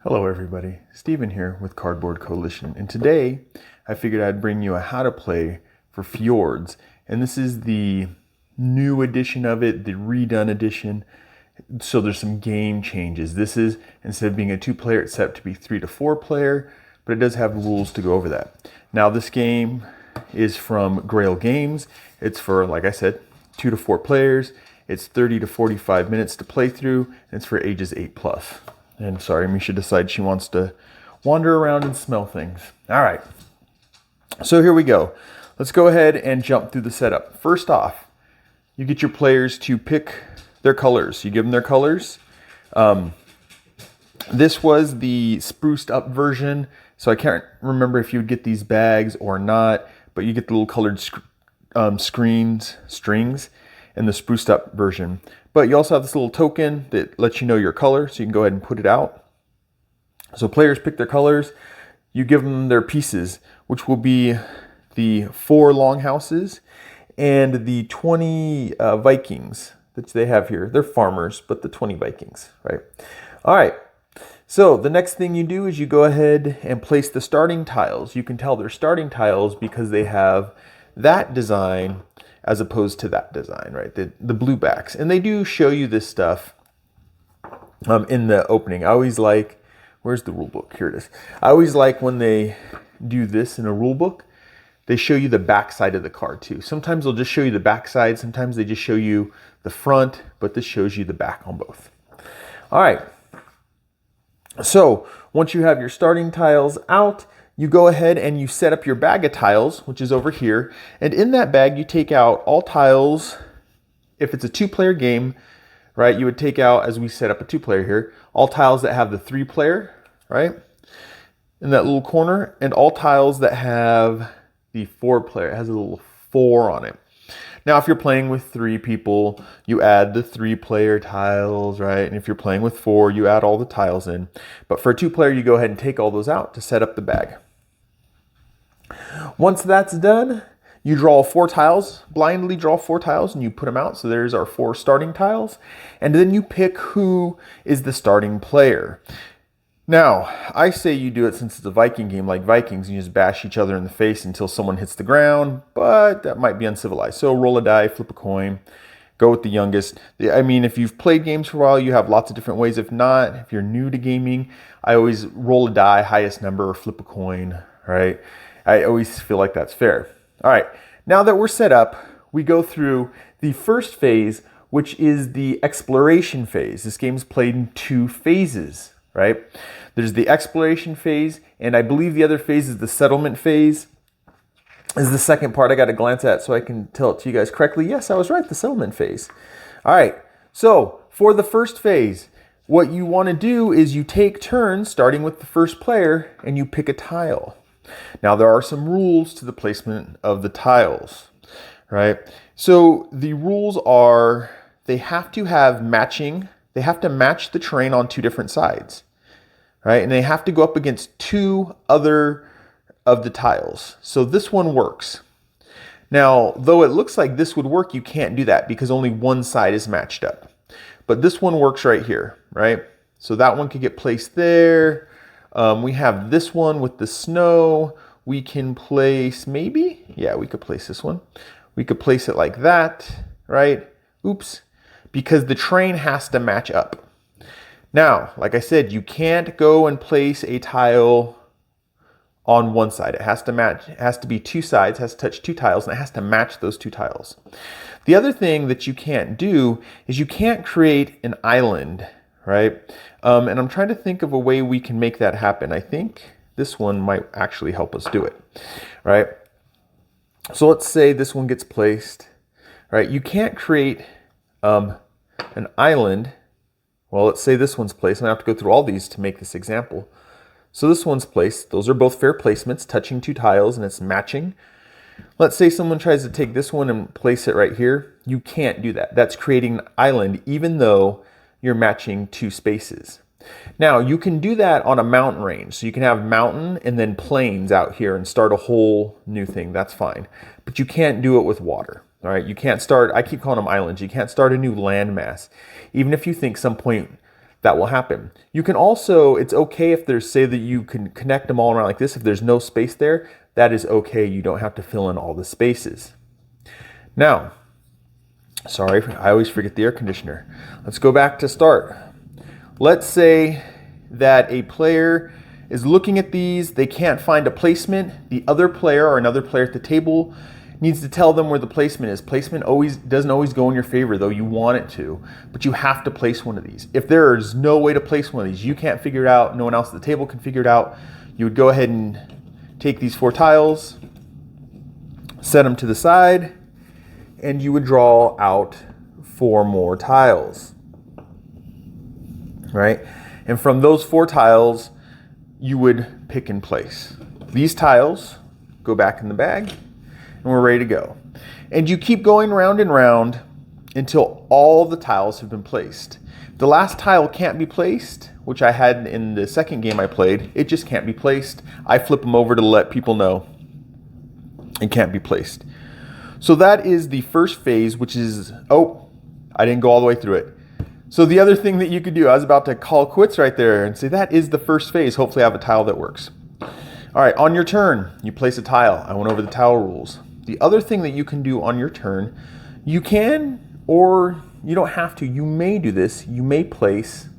Hello everybody, Steven here with Cardboard Coalition, and today I figured I'd bring you a how to play for Fjords, and this is the new edition of it, the redone edition, so there's some game changes. This is, instead of being a 2-player, it's set up to be 3 to 4 player, but it does have rules to go over that. Now this game is from Grail Games. It's for, like I said, 2 to 4 players. It's 30 to 45 minutes to play through, and it's for ages 8+. And sorry, Misha decides she wants to wander around and smell things. All right, so here we go. Let's go ahead and jump through the setup. First off, you get your players to pick their colors. You give them their colors. This was the spruced up version, so I can't remember if you would get these bags or not, but you get the little colored strings in the spruced up version. But you also have this little token that lets you know your color, so you can go ahead and put it out. So players pick their colors. You give them their pieces, which will be the 4 longhouses and the 20 Vikings that they have here. They're farmers, but the 20 Vikings, right? All right. So the next thing you do is you go ahead and place the starting tiles. You can tell they're starting tiles because they have that design as opposed to that design, right? The blue backs. And they do show you this stuff in the opening. I always like, where's the rule book? Here it is. I always like when they do this in a rule book, they show you the back side of the card too. Sometimes they'll just show you the back side. Sometimes they just show you the front, but this shows you the back on both. All right. So once you have your starting tiles out, you go ahead and you set up your bag of tiles, which is over here. And in that bag, you take out all tiles. If it's a 2-player game, right, you would take out, as we set up a 2-player here, all tiles that have the 3-player, right, in that little corner, and all tiles that have the 4-player. It has a little 4 on it. Now, if you're playing with 3 people, you add the 3-player tiles, right? And if you're playing with 4, you add all the tiles in. But for a 2-player, you go ahead and take all those out to set up the bag. Once that's done, you draw 4 tiles, blindly draw 4 tiles, and you put them out. So there's our 4 starting tiles. And then you pick who is the starting player. Now, I say you do it since it's a Viking game like Vikings, and you just bash each other in the face until someone hits the ground, but that might be uncivilized. So roll a die, flip a coin, go with the youngest. I mean, if you've played games for a while, you have lots of different ways. If not, if you're new to gaming, I always roll a die, highest number, or flip a coin, right? I always feel like that's fair. All right, now that we're set up, we go through the first phase, which is the exploration phase. This game's played in 2 phases, right? There's the exploration phase, and I believe the other phase is the settlement phase. Is the second part I got to glance at so I can tell it to you guys correctly. Yes, I was right, the settlement phase. All right, so for the first phase, what you want to do is you take turns, starting with the first player, and you pick a tile. Now, there are some rules to the placement of the tiles, right? So the rules are they have to have matching, they have to match the terrain on 2 different sides, right? And they have to go up against 2 other of the tiles. So this one works. Now, though it looks like this would work, you can't do that because only one side is matched up. But this one works right here, right? So that one could get placed there. We have this one with the snow. We can place maybe, yeah, we could place this one. We could place it like that, right? Oops, because the terrain has to match up. Now, like I said, you can't go and place a tile on one side. It has to match, it has to be 2 sides, has to touch 2 tiles, and it has to match those 2 tiles. The other thing that you can't do is you can't create an island, right? And I'm trying to think of a way we can make that happen. I think this one might actually help us do it, right? So let's say this one gets placed, right? You can't create an island. Well, let's say this one's placed. And I have to go through all these to make this example. So this one's placed. Those are both fair placements, touching 2 tiles, and it's matching. Let's say someone tries to take this one and place it right here. You can't do that. That's creating an island, even though you're matching 2 spaces. Now, you can do that on a mountain range. So you can have mountain and then plains out here and start a whole new thing. That's fine. But you can't do it with water. All right, you can't start, I keep calling them islands. You can't start a new landmass. Even if you think some point that will happen. You can also, it's okay if there's, say that you can connect them all around like this, if there's no space there, that is okay. You don't have to fill in all the spaces. Now, sorry, I always forget the air conditioner. Let's go back to start. Let's say that a player is looking at these, they can't find a placement. The other player or another player at the table needs to tell them where the placement is. Placement doesn't always go in your favor, though you want it to, but you have to place one of these. If there is no way to place one of these, you can't figure it out, no one else at the table can figure it out, you would go ahead and take these 4 tiles, set them to the side, and you would draw out 4 more tiles, right? And from those 4 tiles, you would pick and place. These tiles go back in the bag, and we're ready to go. And you keep going round and round until all the tiles have been placed. The last tile can't be placed, which I had in the second game I played. It just can't be placed. I flip them over to let people know it can't be placed. So that is the first phase, which is, oh, I didn't go all the way through it. So the other thing that you could do, I was about to call quits right there and say that is the first phase. Hopefully I have a tile that works. All right, on your turn, you place a tile. I went over the tile rules. The other thing that you can do on your turn, you can, or you don't have to, you may do this, you may place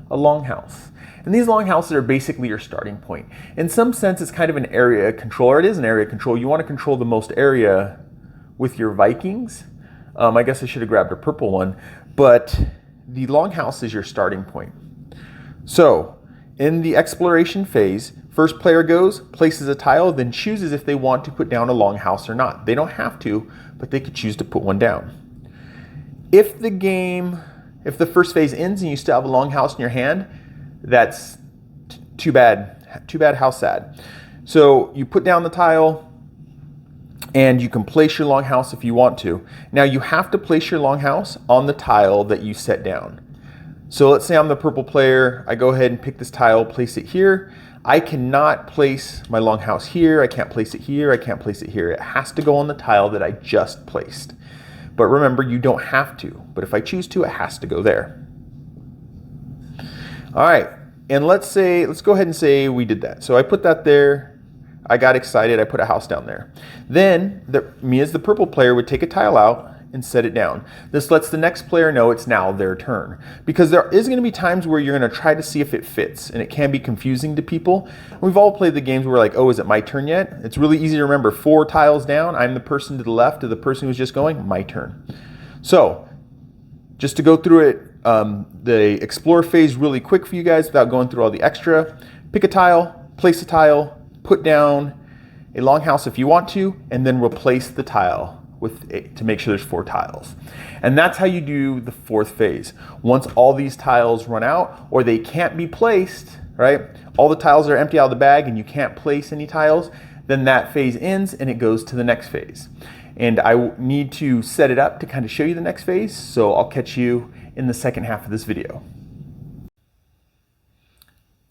a longhouse. And these longhouses are basically your starting point. In some sense, it's kind of an area control, or it is an area control. You want to control the most area with your Vikings. I guess I should have grabbed a purple one, but the longhouse is your starting point. So in the exploration phase, first player goes, places a tile, then chooses if they want to put down a longhouse or not. They don't have to, but they could choose to put one down. If the first phase ends and you still have a longhouse in your hand, that's too bad. Too bad, how sad. So you put down the tile, and you can place your longhouse if you want to. Now you have to place your longhouse on the tile that you set down. So let's say I'm the purple player. I go ahead and pick this tile, place it here. I cannot place my longhouse here. I can't place it here. I can't place it here. It has to go on the tile that I just placed. But remember, you don't have to. But if I choose to, it has to go there. All right, and let's go ahead and say we did that. So I put that there. I got excited, I put a house down there. Then me as the purple player would take a tile out and set it down. This lets the next player know it's now their turn. Because there is going to be times where you're going to try to see if it fits, and it can be confusing to people. We've all played the games where we're like, oh, is it my turn yet? It's really easy to remember. 4 tiles down, I'm the person to the left of the person who's just going, my turn. So, just to go through it, the explore phase really quick for you guys without going through all the extra. Pick a tile, place a tile, put down a longhouse if you want to, and then replace the tile to make sure there's 4 tiles. And that's how you do the 4th phase. Once all these tiles run out, or they can't be placed, right? All the tiles are empty out of the bag and you can't place any tiles, then that phase ends and it goes to the next phase. And I need to set it up to kind of show you the next phase, so I'll catch you in the second half of this video.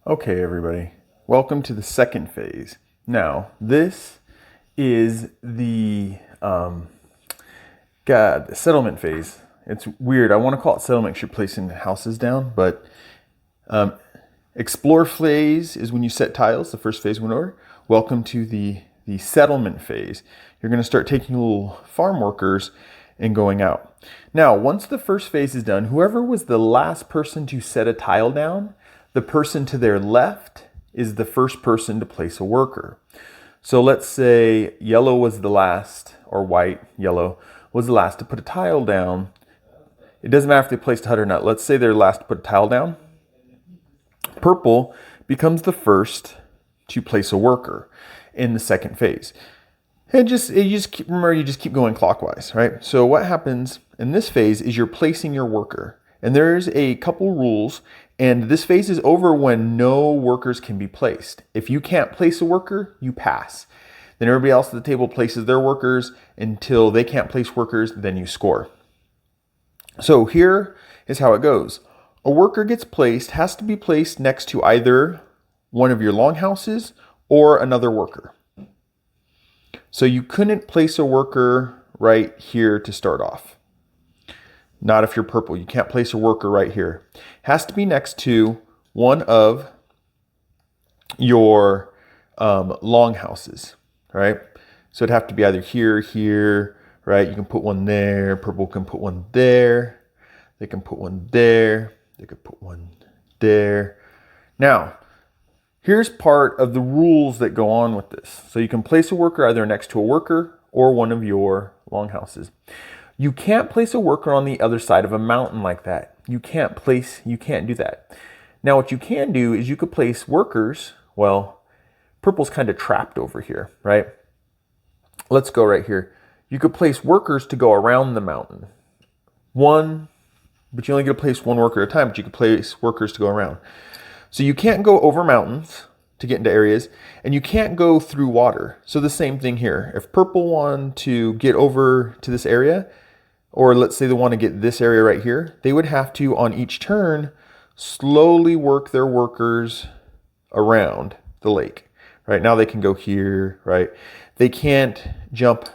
Okay, everybody. Welcome to the second phase. Now, this is the settlement phase. It's weird. I want to call it settlement because you're placing houses down, but explore phase is when you set tiles. The first phase went over. Welcome to the settlement phase. You're going to start taking little farm workers and going out. Now, once the first phase is done, whoever was the last person to set a tile down, the person to their left is the first person to place a worker. So let's say yellow was the last, or white, yellow, was the last to put a tile down. It doesn't matter if they placed a hut or not. Let's say they're last to put a tile down. Purple becomes the first to place a worker in the second phase. And you just keep going clockwise, right? So what happens in this phase is you're placing your worker. And there's a couple rules, and this phase is over when no workers can be placed. If you can't place a worker, you pass. Then everybody else at the table places their workers until they can't place workers, then you score. So here is how it goes. A worker gets placed, has to be placed next to either one of your longhouses or another worker. So you couldn't place a worker right here to start off. Not if you're purple. You can't place a worker right here. It has to be next to one of your longhouses, right? So it'd have to be either here, here, right? You can put one there. Purple can put one there. They can put one there. They could put one there. Now, here's part of the rules that go on with this. So you can place a worker either next to a worker or one of your longhouses. You can't place a worker on the other side of a mountain like that. You can't do that. Now what you can do is you could place workers, well, purple's kind of trapped over here, right? Let's go right here. You could place workers to go around the mountain. But you only get to place one worker at a time, but you could place workers to go around. So you can't go over mountains to get into areas, and you can't go through water. So the same thing here. If purple wanted to get over to this area, or let's say they want to get this area right here, they would have to, on each turn, slowly work their workers around the lake. Right now they can go here, right? They can't jump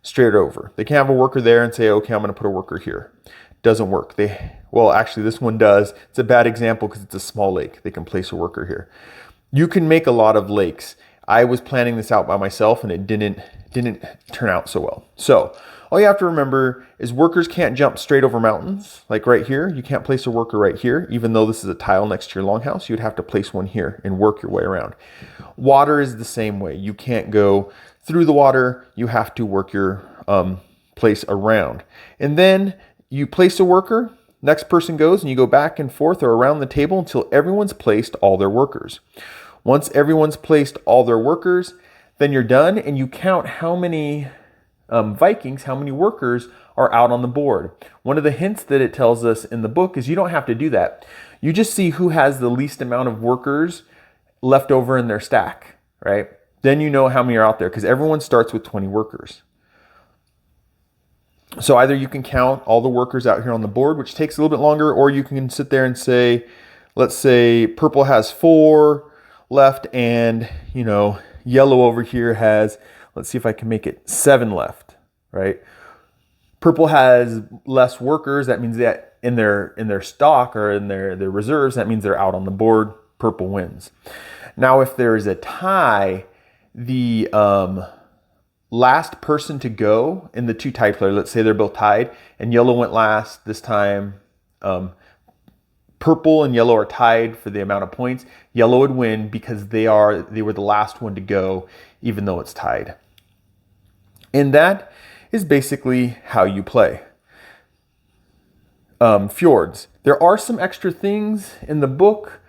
straight over. They can have a worker there and say, okay, I'm going to put a worker here. Doesn't work. Well, actually this one does. It's a bad example because it's a small lake. They can place a worker here. You can make a lot of lakes. I was planning this out by myself and it didn't turn out so well. So all you have to remember is workers can't jump straight over mountains. Like right here, you can't place a worker right here. Even though this is a tile next to your longhouse, you'd have to place one here and work your way around. Water is the same way. You can't go through the water. You have to work your place around. And then you place a worker, next person goes, and you go back and forth or around the table until everyone's placed all their workers. Once everyone's placed all their workers, then you're done and you count how many Vikings, how many workers are out on the board. One of the hints that it tells us in the book is you don't have to do that. You just see who has the least amount of workers left over in their stack, right? Then you know how many are out there because everyone starts with 20 workers. So either you can count all the workers out here on the board, which takes a little bit longer, or you can sit there and say, let's say purple has 4 left and, yellow over here has, let's see if I can make it 7 left, right? Purple has less workers. That means that in their stock or in their reserves, that means they're out on the board. Purple wins. Now, if there is a tie, the last person to go in the two tied player, let's say they're both tied and yellow went last this time, purple and yellow are tied for the amount of points. Yellow would win because they were the last one to go, even though it's tied. And that is basically how you play Fjords. There are some extra things in the book.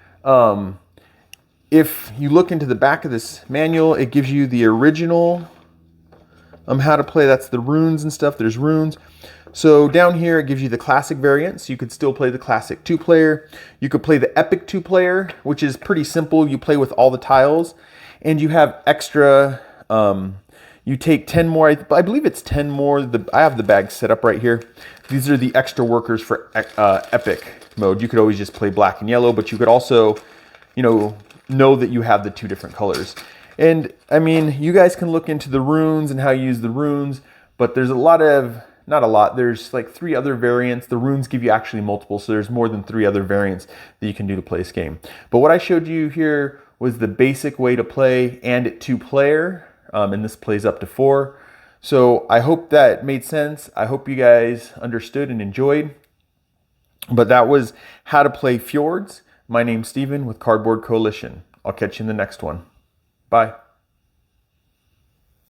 If you look into the back of this manual, it gives you the original how to play. That's the runes and stuff. There's runes. So down here, it gives you the classic variants. You could still play the classic 2-player. You could play the epic 2-player, which is pretty simple. You play with all the tiles and you have extra, you take 10 more. I believe it's 10 more. I have the bag set up right here. These are the extra workers for epic mode. You could always just play black and yellow, but you could also, know that you have the 2 different colors. And I mean, you guys can look into the runes and how you use the runes, but there's there's like 3 other variants. The runes give you actually multiple, so there's more than 3 other variants that you can do to play this game. But what I showed you here was the basic way to play and at 2-player, and this plays up to 4. So I hope that made sense. I hope you guys understood and enjoyed. But that was how to play Fjords. My name's Steven with Cardboard Coalition. I'll catch you in the next one. Bye.